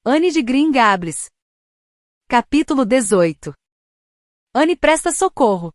Anne de Green Gables. Capítulo 18. Anne presta socorro.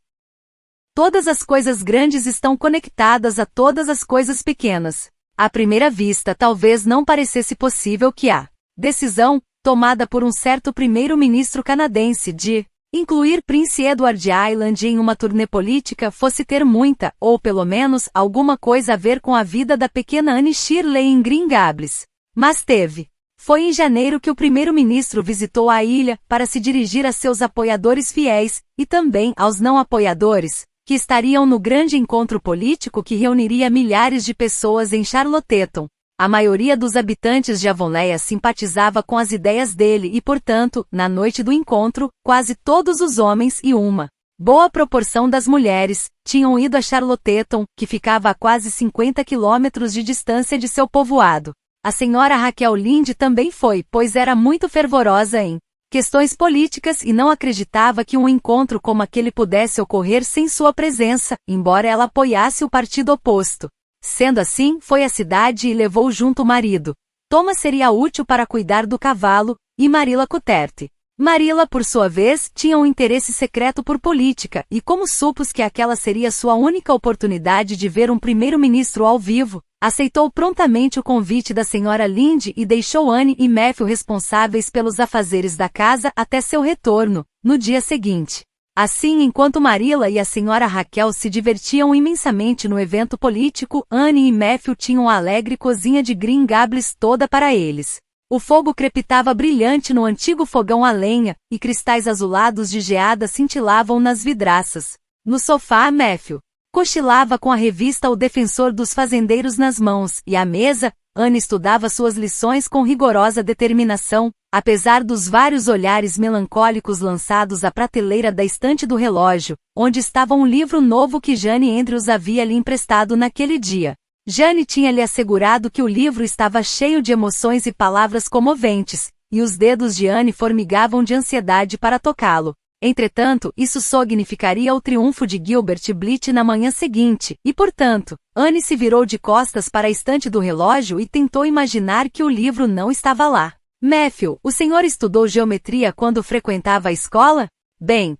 Todas as coisas grandes estão conectadas a todas as coisas pequenas. À primeira vista, talvez não parecesse possível que a decisão, tomada por um certo primeiro-ministro canadense de incluir Prince Edward Island em uma turnê política fosse ter muita, ou pelo menos, alguma coisa a ver com a vida da pequena Anne Shirley em Green Gables. Mas teve. Foi em janeiro que o primeiro-ministro visitou a ilha para se dirigir a seus apoiadores fiéis, e também aos não apoiadores, que estariam no grande encontro político que reuniria milhares de pessoas em Charlottetown. A maioria dos habitantes de Avonlea simpatizava com as ideias dele e, portanto, na noite do encontro, quase todos os homens e uma boa proporção das mulheres tinham ido a Charlottetown, que ficava a quase 50 quilômetros de distância de seu povoado. A senhora Raquel Lynde também foi, pois era muito fervorosa em questões políticas e não acreditava que um encontro como aquele pudesse ocorrer sem sua presença, embora ela apoiasse o partido oposto. Sendo assim, foi à cidade e levou junto o marido. Thomas seria útil para cuidar do cavalo, e Marilla Cuthert. Marilla, por sua vez, tinha um interesse secreto por política, e como supôs que aquela seria sua única oportunidade de ver um primeiro-ministro ao vivo, aceitou prontamente o convite da senhora Lynde e deixou Anne e Matthew responsáveis pelos afazeres da casa até seu retorno, no dia seguinte. Assim, enquanto Marilla e a senhora Raquel se divertiam imensamente no evento político, Anne e Matthew tinham a alegre cozinha de Green Gables toda para eles. O fogo crepitava brilhante no antigo fogão a lenha, e cristais azulados de geada cintilavam nas vidraças. No sofá, Matthew cochilava com a revista O Defensor dos Fazendeiros nas mãos, e à mesa, Anne estudava suas lições com rigorosa determinação, apesar dos vários olhares melancólicos lançados à prateleira da estante do relógio, onde estava um livro novo que Jane Andrews havia lhe emprestado naquele dia. Jane tinha lhe assegurado que o livro estava cheio de emoções e palavras comoventes, e os dedos de Anne formigavam de ansiedade para tocá-lo. Entretanto, isso significaria o triunfo de Gilbert Blythe na manhã seguinte, e portanto, Anne se virou de costas para a estante do relógio e tentou imaginar que o livro não estava lá. Matthew, o senhor estudou geometria quando frequentava a escola? Bem,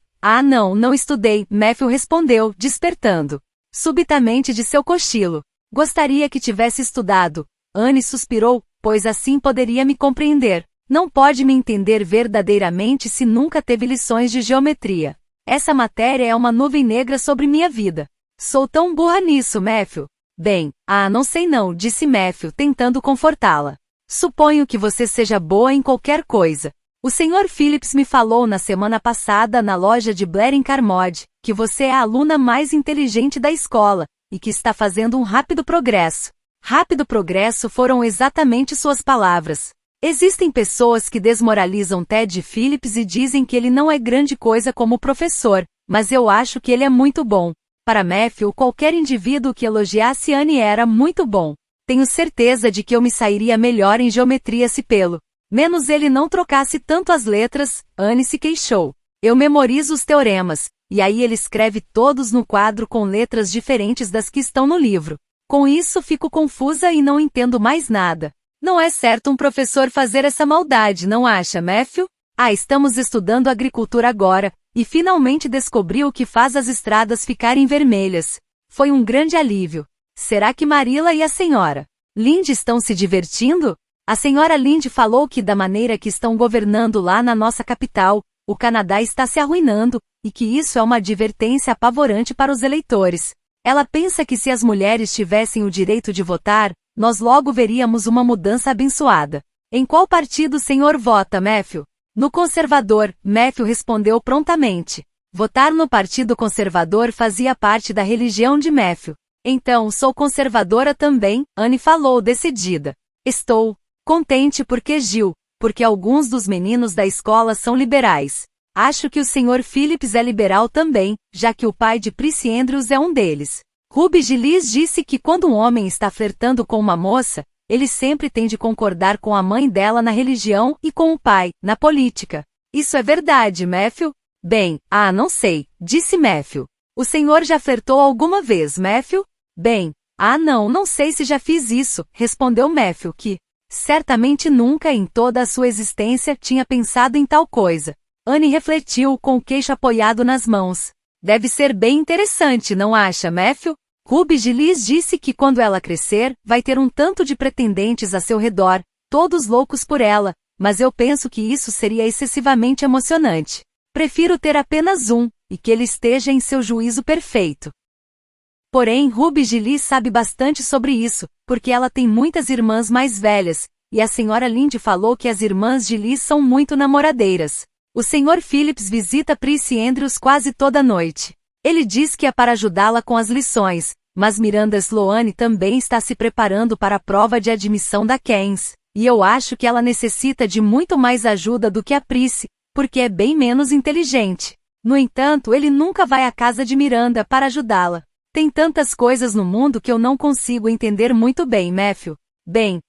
não estudei, Matthew respondeu, despertando subitamente de seu cochilo. Gostaria que tivesse estudado. Anne suspirou, pois assim poderia me compreender. Não pode me entender verdadeiramente se nunca teve lições de geometria. Essa matéria é uma nuvem negra sobre minha vida. Sou tão burra nisso, Matthew. Bem, não sei não, disse Matthew, tentando confortá-la. Suponho que você seja boa em qualquer coisa. O Sr. Phillips me falou na semana passada na loja de Blair em Carmody, que você é a aluna mais inteligente da escola, e que está fazendo um rápido progresso. Rápido progresso foram exatamente suas palavras. Existem pessoas que desmoralizam Ted Phillips e dizem que ele não é grande coisa como professor, mas eu acho que ele é muito bom. Para Matthew, qualquer indivíduo que elogiasse Anne era muito bom. Tenho certeza de que eu me sairia melhor em geometria se pelo menos ele não trocasse tanto as letras, Anne se queixou. Eu memorizo os teoremas, e aí ele escreve todos no quadro com letras diferentes das que estão no livro. Com isso fico confusa e não entendo mais nada. Não é certo um professor fazer essa maldade, não acha, Matthew? Estamos estudando agricultura agora, e finalmente descobri o que faz as estradas ficarem vermelhas. Foi um grande alívio. Será que Marilla e a senhora Lynde estão se divertindo? A senhora Lynde falou que da maneira que estão governando lá na nossa capital, o Canadá está se arruinando, e que isso é uma advertência apavorante para os eleitores. Ela pensa que se as mulheres tivessem o direito de votar, nós logo veríamos uma mudança abençoada. Em qual partido o senhor vota, Matthew? No conservador, Matthew respondeu prontamente. Votar no partido conservador fazia parte da religião de Matthew. Então sou conservadora também, Anne falou decidida. Estou contente porque alguns dos meninos da escola são liberais. Acho que o Sr. Phillips é liberal também, já que o pai de Prince Andrews é um deles. Ruby Gillis disse que quando um homem está flertando com uma moça, ele sempre tem de concordar com a mãe dela na religião e com o pai, na política. Isso é verdade, Matthew? Bem, não sei, disse Matthew. O senhor já flertou alguma vez, Matthew? Bem, não sei se já fiz isso, respondeu Matthew, que Certamente nunca em toda a sua existência tinha pensado em tal coisa. Annie refletiu com o queixo apoiado nas mãos. Deve ser bem interessante, não acha, Matthew? Ruby Gillis disse que quando ela crescer, vai ter um tanto de pretendentes a seu redor, todos loucos por ela, mas eu penso que isso seria excessivamente emocionante. Prefiro ter apenas um, e que ele esteja em seu juízo perfeito. Porém, Ruby Gillis sabe bastante sobre isso, porque ela tem muitas irmãs mais velhas, e a senhora Lynde falou que as irmãs Gillis são muito namoradeiras. O Sr. Phillips visita Prissy Andrews quase toda noite. Ele diz que é para ajudá-la com as lições, mas Miranda Sloane também está se preparando para a prova de admissão da Keynes, e eu acho que ela necessita de muito mais ajuda do que a Prissy, porque é bem menos inteligente. No entanto, ele nunca vai à casa de Miranda para ajudá-la. Tem tantas coisas no mundo que eu não consigo entender muito bem, Matthew. Bem,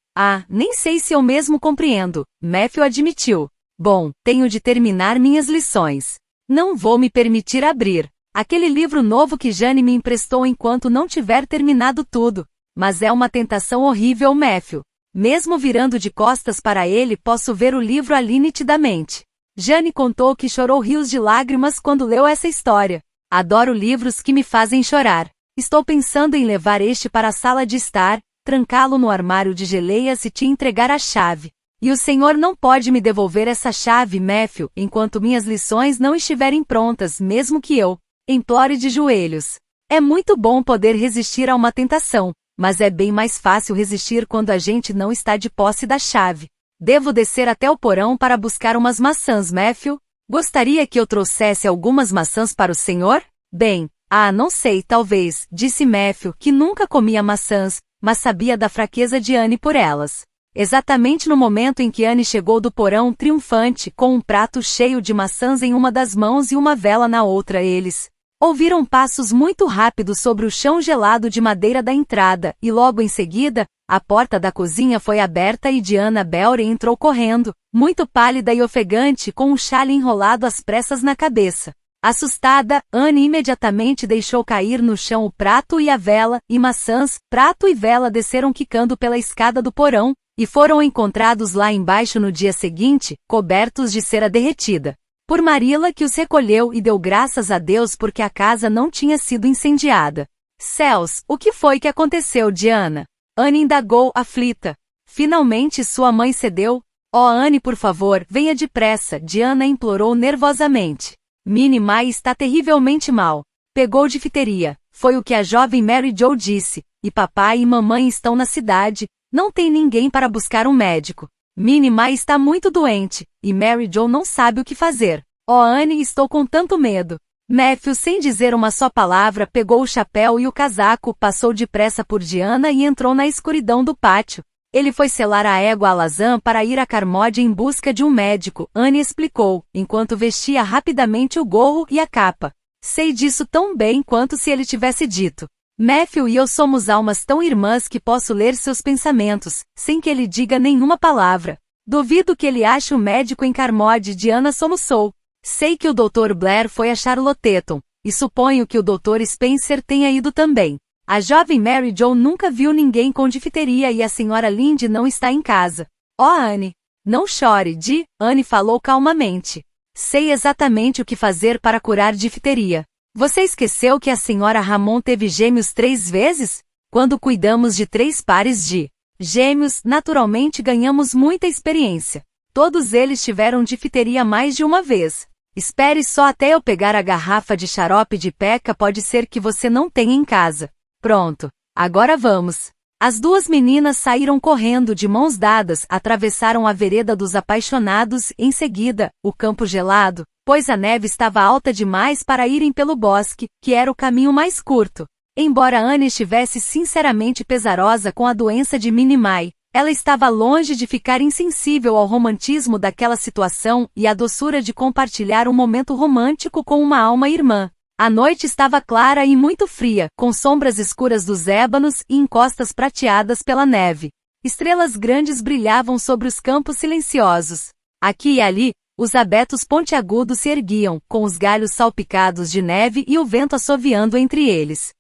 nem sei se eu mesmo compreendo, Matthew admitiu. Bom, tenho de terminar minhas lições. Não vou me permitir abrir aquele livro novo que Jane me emprestou enquanto não tiver terminado tudo. Mas é uma tentação horrível, Matthew. Mesmo virando de costas para ele, posso ver o livro ali nitidamente. Jane contou que chorou rios de lágrimas quando leu essa história. Adoro livros que me fazem chorar. Estou pensando em levar este para a sala de estar, trancá-lo no armário de geleias e te entregar a chave. E o senhor não pode me devolver essa chave, Matthew, enquanto minhas lições não estiverem prontas, mesmo que eu implore de joelhos. É muito bom poder resistir a uma tentação, mas é bem mais fácil resistir quando a gente não está de posse da chave. Devo descer até o porão para buscar umas maçãs, Matthew? Gostaria que eu trouxesse algumas maçãs para o senhor? Bem, não sei, talvez, disse Matthew, que nunca comia maçãs, mas sabia da fraqueza de Annie por elas. Exatamente no momento em que Annie chegou do porão triunfante, com um prato cheio de maçãs em uma das mãos e uma vela na outra, eles ouviram passos muito rápidos sobre o chão gelado de madeira da entrada, e logo em seguida, a porta da cozinha foi aberta e Diana Belry entrou correndo, muito pálida e ofegante, com um chale enrolado às pressas na cabeça. Assustada, Annie imediatamente deixou cair no chão o prato e a vela, e maçãs, prato e vela desceram quicando pela escada do porão, e foram encontrados lá embaixo no dia seguinte, cobertos de cera derretida. Por Marilla, que os recolheu e deu graças a Deus porque a casa não tinha sido incendiada. Céus, o que foi que aconteceu, Diana? Annie indagou, aflita. Finalmente sua mãe cedeu. Annie, por favor, venha depressa, Diana implorou nervosamente. Minnie May está terrivelmente mal. Pegou difteria, foi o que a jovem Mary Jo disse, e papai e mamãe estão na cidade, não tem ninguém para buscar um médico. Minnie May está muito doente, e Mary Jo não sabe o que fazer. Annie, estou com tanto medo. Matthew, sem dizer uma só palavra, pegou o chapéu e o casaco, passou depressa por Diana e entrou na escuridão do pátio. Ele foi selar a égua alazã para ir a Carmody em busca de um médico, Annie explicou, enquanto vestia rapidamente o gorro e a capa. Sei disso tão bem quanto se ele tivesse dito. Matthew e eu somos almas tão irmãs que posso ler seus pensamentos, sem que ele diga nenhuma palavra. Duvido que ele ache um médico em Carmody, Diana soluçou. Sei que o Dr. Blair foi a Charlottetown, e suponho que o Dr. Spencer tenha ido também. A jovem Mary Jo nunca viu ninguém com difteria e a senhora Lynde não está em casa. Annie. Não chore, Annie falou calmamente. Sei exatamente o que fazer para curar difteria. Você esqueceu que a senhora Ramon teve gêmeos 3 vezes? Quando cuidamos de 3 pares de gêmeos, naturalmente ganhamos muita experiência. Todos eles tiveram difteria mais de uma vez. Espere só até eu pegar a garrafa de xarope de peca, pode ser que você não tenha em casa. Pronto, agora vamos. As duas meninas saíram correndo de mãos dadas, atravessaram a vereda dos apaixonados, em seguida, o campo gelado, pois a neve estava alta demais para irem pelo bosque, que era o caminho mais curto. Embora Annie estivesse sinceramente pesarosa com a doença de Minnie May, ela estava longe de ficar insensível ao romantismo daquela situação e à doçura de compartilhar um momento romântico com uma alma irmã. A noite estava clara e muito fria, com sombras escuras dos ébanos e encostas prateadas pela neve. Estrelas grandes brilhavam sobre os campos silenciosos. Aqui e ali, os abetos pontiagudos se erguiam, com os galhos salpicados de neve e o vento assoviando entre eles.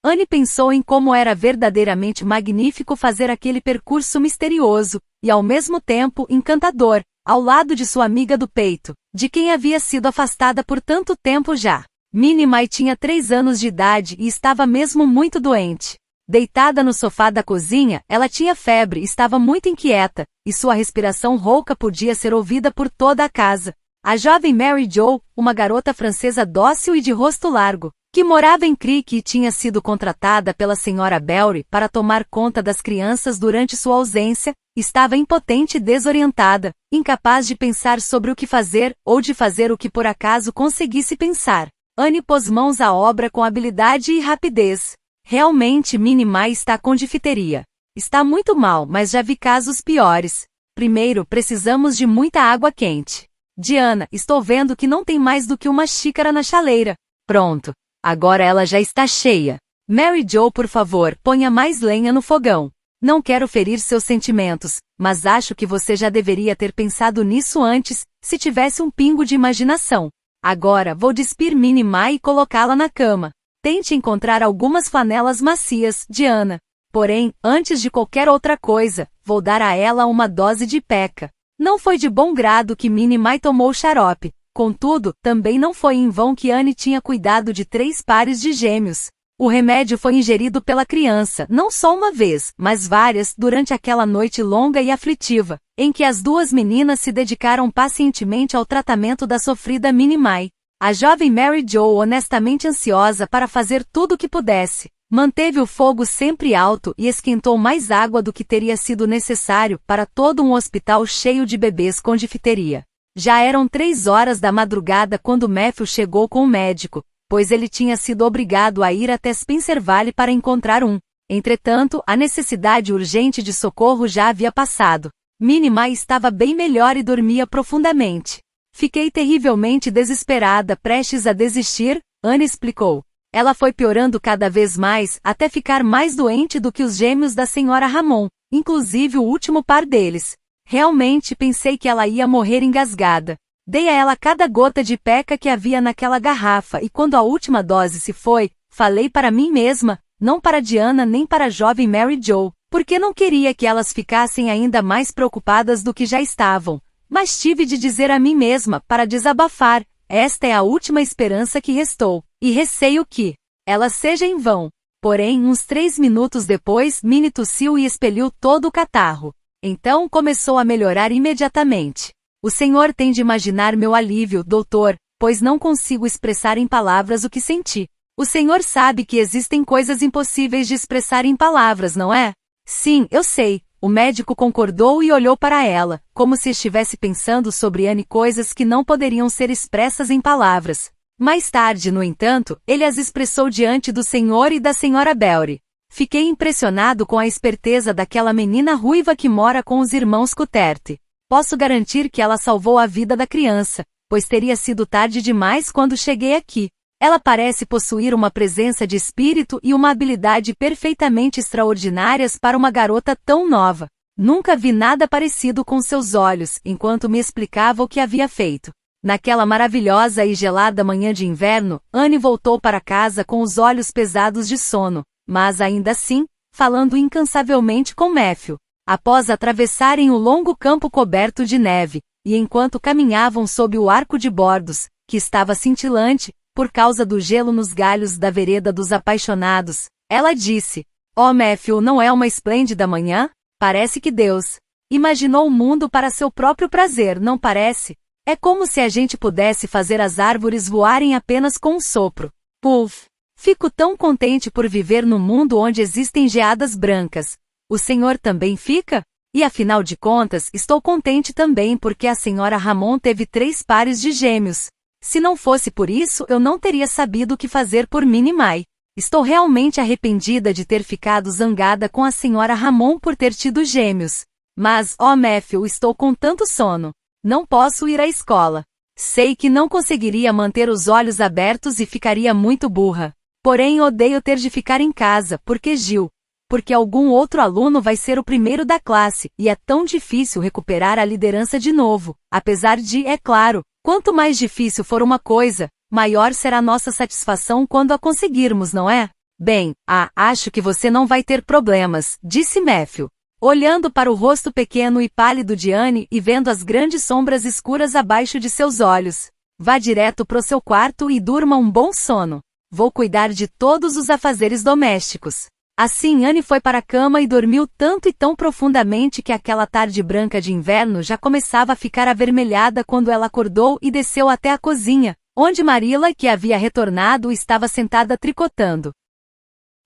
Anne pensou em como era verdadeiramente magnífico fazer aquele percurso misterioso, e ao mesmo tempo encantador, ao lado de sua amiga do peito, de quem havia sido afastada por tanto tempo já. Minnie May tinha 3 anos de idade e estava mesmo muito doente. Deitada no sofá da cozinha, ela tinha febre e estava muito inquieta, e sua respiração rouca podia ser ouvida por toda a casa. A jovem Mary Jo, uma garota francesa dócil e de rosto largo, que morava em Creek e tinha sido contratada pela senhora Belry para tomar conta das crianças durante sua ausência, estava impotente e desorientada, incapaz de pensar sobre o que fazer ou de fazer o que por acaso conseguisse pensar. Anne pôs mãos à obra com habilidade e rapidez. Realmente Minnie May está com difteria. Está muito mal, mas já vi casos piores. Primeiro, precisamos de muita água quente. Diana, estou vendo que não tem mais do que uma xícara na chaleira. Pronto. Agora ela já está cheia. Mary Jo, por favor, ponha mais lenha no fogão. Não quero ferir seus sentimentos, mas acho que você já deveria ter pensado nisso antes, se tivesse um pingo de imaginação. Agora vou despir Minnie May e colocá-la na cama. Tente encontrar algumas flanelas macias, Diana. Porém, antes de qualquer outra coisa, vou dar a ela uma dose de peca. Não foi de bom grado que Minnie May tomou o xarope. Contudo, também não foi em vão que Anne tinha cuidado de 3 pares de gêmeos. O remédio foi ingerido pela criança, não só uma vez, mas várias, durante aquela noite longa e aflitiva, em que as 2 meninas se dedicaram pacientemente ao tratamento da sofrida Minnie May. A jovem Mary Jo, honestamente ansiosa para fazer tudo o que pudesse, manteve o fogo sempre alto e esquentou mais água do que teria sido necessário para todo um hospital cheio de bebês com difteria. Já eram 3 horas da madrugada quando Matthew chegou com o médico, pois ele tinha sido obrigado a ir até Spencer Valley para encontrar um. Entretanto, a necessidade urgente de socorro já havia passado. Minnie May estava bem melhor e dormia profundamente. Fiquei terrivelmente desesperada, prestes a desistir, Anne explicou. Ela foi piorando cada vez mais, até ficar mais doente do que os gêmeos da senhora Ramon, inclusive o último par deles. Realmente pensei que ela ia morrer engasgada. Dei a ela cada gota de peca que havia naquela garrafa e quando a última dose se foi, falei para mim mesma, não para Diana nem para a jovem Mary Jo, porque não queria que elas ficassem ainda mais preocupadas do que já estavam. Mas tive de dizer a mim mesma, para desabafar, esta é a última esperança que restou, e receio que ela seja em vão. Porém, uns 3 minutos depois, Minnie tossiu e expeliu todo o catarro. Então começou a melhorar imediatamente. O senhor tem de imaginar meu alívio, doutor, pois não consigo expressar em palavras o que senti. O senhor sabe que existem coisas impossíveis de expressar em palavras, não é? Sim, eu sei. O médico concordou e olhou para ela, como se estivesse pensando sobre Anne coisas que não poderiam ser expressas em palavras. Mais tarde, no entanto, ele as expressou diante do senhor e da senhora Belry. Fiquei impressionado com a esperteza daquela menina ruiva que mora com os irmãos Cuthert. Posso garantir que ela salvou a vida da criança, pois teria sido tarde demais quando cheguei aqui. Ela parece possuir uma presença de espírito e uma habilidade perfeitamente extraordinárias para uma garota tão nova. Nunca vi nada parecido com seus olhos, enquanto me explicava o que havia feito. Naquela maravilhosa e gelada manhã de inverno, Anne voltou para casa com os olhos pesados de sono, mas ainda assim, falando incansavelmente com Matthew. Após atravessarem o longo campo coberto de neve, e enquanto caminhavam sob o arco de bordos, que estava cintilante, por causa do gelo nos galhos da vereda dos apaixonados, ela disse, "Oh Matthew, não é uma esplêndida manhã? Parece que Deus imaginou o mundo para seu próprio prazer, não parece? É como se a gente pudesse fazer as árvores voarem apenas com um sopro. Puff! Fico tão contente por viver num mundo onde existem geadas brancas. O senhor também fica? E afinal de contas, estou contente também porque a senhora Ramon teve 3 pares de gêmeos. Se não fosse por isso, eu não teria sabido o que fazer por Minnie May. Estou realmente arrependida de ter ficado zangada com a senhora Ramon por ter tido gêmeos. Mas, oh Matthew, estou com tanto sono. Não posso ir à escola. Sei que não conseguiria manter os olhos abertos e ficaria muito burra. Porém, odeio ter de ficar em casa, porque algum outro aluno vai ser o primeiro da classe, e é tão difícil recuperar a liderança de novo. Apesar de, é claro, quanto mais difícil for uma coisa, maior será nossa satisfação quando a conseguirmos, não é? Bem, acho que você não vai ter problemas, disse Matthew. Olhando para o rosto pequeno e pálido de Anne e vendo as grandes sombras escuras abaixo de seus olhos. Vá direto pro seu quarto e durma um bom sono. Vou cuidar de todos os afazeres domésticos. Assim Anne foi para a cama e dormiu tanto e tão profundamente que aquela tarde branca de inverno já começava a ficar avermelhada quando ela acordou e desceu até a cozinha, onde Marilla, que havia retornado, estava sentada tricotando.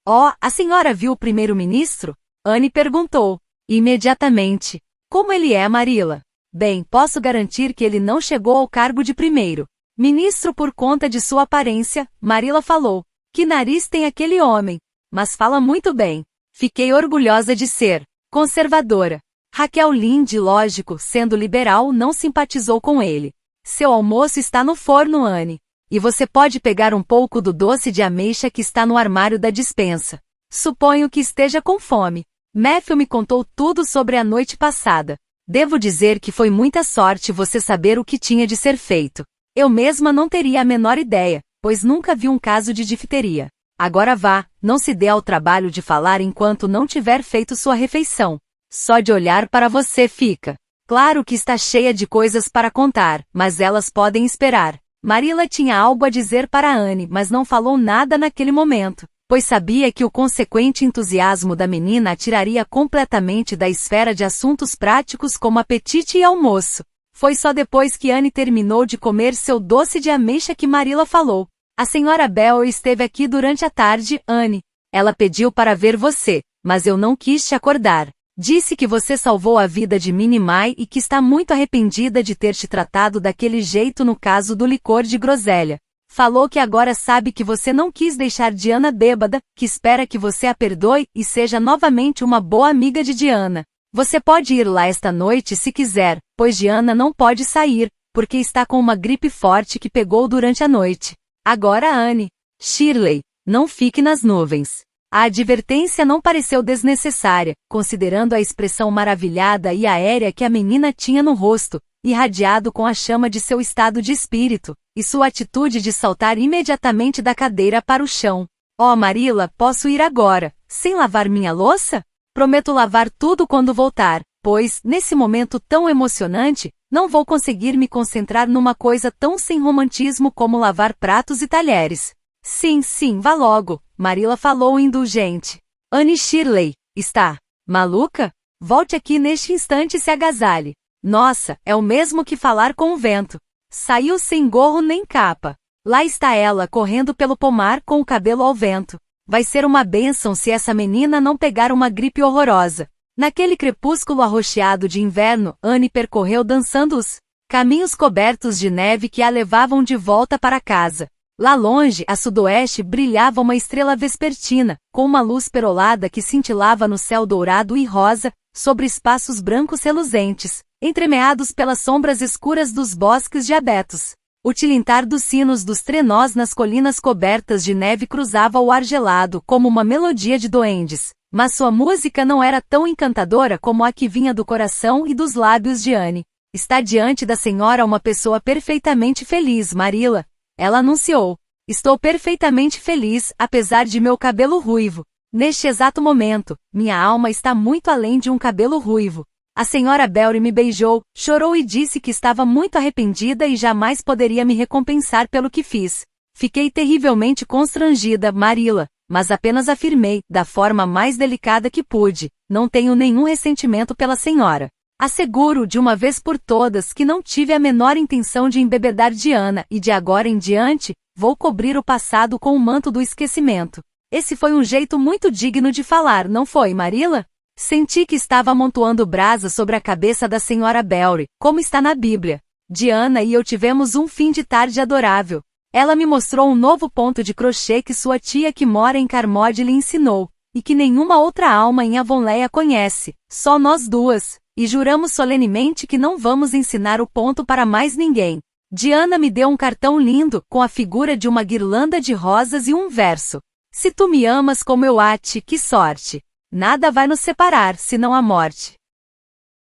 Oh, a senhora viu o primeiro-ministro? Anne perguntou. Imediatamente. Como ele é, Marilla? Bem, posso garantir que ele não chegou ao cargo de primeiro-ministro por conta de sua aparência, Marilla falou. Que nariz tem aquele homem? Mas fala muito bem. Fiquei orgulhosa de ser conservadora. Raquel Lynde, lógico, sendo liberal, não simpatizou com ele. Seu almoço está no forno, Anne. E você pode pegar um pouco do doce de ameixa que está no armário da despensa. Suponho que esteja com fome. Matthew me contou tudo sobre a noite passada. Devo dizer que foi muita sorte você saber o que tinha de ser feito. Eu mesma não teria a menor ideia, pois nunca vi um caso de difteria. Agora vá, não se dê ao trabalho de falar enquanto não tiver feito sua refeição. Só de olhar para você fica. Claro que está cheia de coisas para contar, mas elas podem esperar. Marilla tinha algo a dizer para Anne, mas não falou nada naquele momento, pois sabia que o consequente entusiasmo da menina a tiraria completamente da esfera de assuntos práticos como apetite e almoço. Foi só depois que Anne terminou de comer seu doce de ameixa que Marilla falou. A senhora Bell esteve aqui durante a tarde, Anne. Ela pediu para ver você, mas eu não quis te acordar. Disse que você salvou a vida de Minnie May e que está muito arrependida de ter te tratado daquele jeito no caso do licor de groselha. Falou que agora sabe que você não quis deixar Diana bêbada, que espera que você a perdoe e seja novamente uma boa amiga de Diana. Você pode ir lá esta noite se quiser, pois Diana não pode sair, porque está com uma gripe forte que pegou durante a noite. Agora Anne. Shirley, não fique nas nuvens. A advertência não pareceu desnecessária, considerando a expressão maravilhada e aérea que a menina tinha no rosto, irradiado com a chama de seu estado de espírito, e sua atitude de saltar imediatamente da cadeira para o chão. Oh, Marilla, posso ir agora, sem lavar minha louça? Prometo lavar tudo quando voltar, pois, nesse momento tão emocionante, não vou conseguir me concentrar numa coisa tão sem romantismo como lavar pratos e talheres. Sim, vá logo, Marilla falou indulgente. Anne Shirley, está maluca? Volte aqui neste instante e se agasalhe. Nossa, é o mesmo que falar com o vento. Saiu sem gorro nem capa. Lá está ela correndo pelo pomar com o cabelo ao vento. Vai ser uma bênção se essa menina não pegar uma gripe horrorosa. Naquele crepúsculo arroxeado de inverno, Anne percorreu dançando os caminhos cobertos de neve que a levavam de volta para casa. Lá longe, a sudoeste, brilhava uma estrela vespertina, com uma luz perolada que cintilava no céu dourado e rosa, sobre espaços brancos reluzentes, entremeados pelas sombras escuras dos bosques de abetos. O tilintar dos sinos dos trenós nas colinas cobertas de neve cruzava o ar gelado como uma melodia de duendes, mas sua música não era tão encantadora como a que vinha do coração e dos lábios de Anne. Está diante da senhora uma pessoa perfeitamente feliz, Marilla. Ela anunciou. Estou perfeitamente feliz, apesar de meu cabelo ruivo. Neste exato momento, minha alma está muito além de um cabelo ruivo. A senhora Belry me beijou, chorou e disse que estava muito arrependida e jamais poderia me recompensar pelo que fiz. Fiquei terrivelmente constrangida, Marilla, mas apenas afirmei, da forma mais delicada que pude, não tenho nenhum ressentimento pela senhora. Asseguro de uma vez por todas que não tive a menor intenção de embebedar Diana e de agora em diante, vou cobrir o passado com o manto do esquecimento. Esse foi um jeito muito digno de falar, não foi, Marilla? Senti que estava amontoando brasa sobre a cabeça da senhora Belry, como está na Bíblia. Diana e eu tivemos um fim de tarde adorável. Ela me mostrou um novo ponto de crochê que sua tia que mora em Carmody lhe ensinou, e que nenhuma outra alma em Avonlea conhece, só nós duas. E juramos solenemente que não vamos ensinar o ponto para mais ninguém. Diana me deu um cartão lindo, com a figura de uma guirlanda de rosas e um verso. Se tu me amas como eu a ti, que sorte. Nada vai nos separar, senão a morte.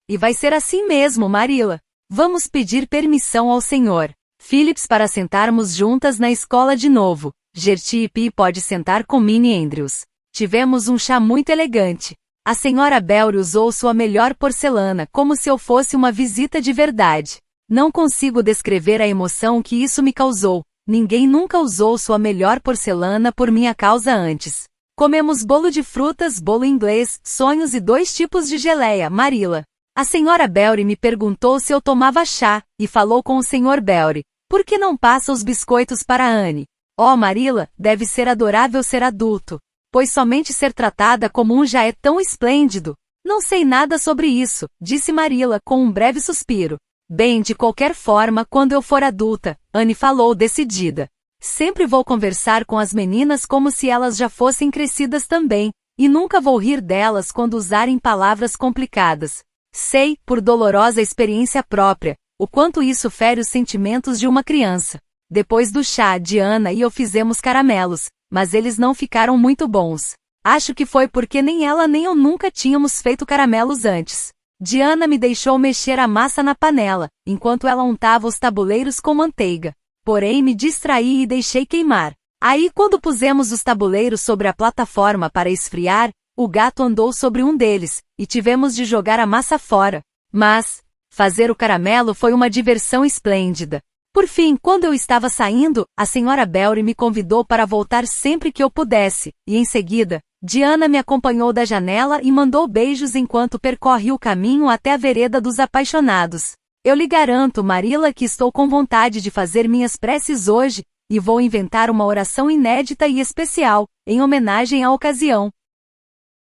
E vai ser assim mesmo, Marilla. Vamos pedir permissão ao Sr. Phillips para sentarmos juntas na escola de novo. Gertie P. pode sentar com Minnie Andrews. Tivemos um chá muito elegante. A senhora Belry usou sua melhor porcelana como se eu fosse uma visita de verdade. Não consigo descrever a emoção que isso me causou. Ninguém nunca usou sua melhor porcelana por minha causa antes. Comemos bolo de frutas, bolo inglês, sonhos e 2 tipos de geleia, Marilla. A senhora Belry me perguntou se eu tomava chá, e falou com o Sr. Belry. Por que não passa os biscoitos para Anne? Oh, Marilla, deve ser adorável ser adulto. Pois somente ser tratada como um já é tão esplêndido. Não sei nada sobre isso, disse Marilla com um breve suspiro. Bem, de qualquer forma, quando eu for adulta, Anne falou decidida. Sempre vou conversar com as meninas como se elas já fossem crescidas também, e nunca vou rir delas quando usarem palavras complicadas. Sei, por dolorosa experiência própria, o quanto isso fere os sentimentos de uma criança. Depois do chá, Diana e eu fizemos caramelos, mas eles não ficaram muito bons. Acho que foi porque nem ela nem eu nunca tínhamos feito caramelos antes. Diana me deixou mexer a massa na panela, enquanto ela untava os tabuleiros com manteiga. Porém me distraí e deixei queimar. Aí quando pusemos os tabuleiros sobre a plataforma para esfriar, o gato andou sobre um deles, e tivemos de jogar a massa fora. Mas, fazer o caramelo foi uma diversão esplêndida. Por fim, quando eu estava saindo, a senhora Belry me convidou para voltar sempre que eu pudesse, e em seguida, Diana me acompanhou da janela e mandou beijos enquanto percorre o caminho até a vereda dos apaixonados. Eu lhe garanto, Marilla, que estou com vontade de fazer minhas preces hoje, e vou inventar uma oração inédita e especial, em homenagem à ocasião.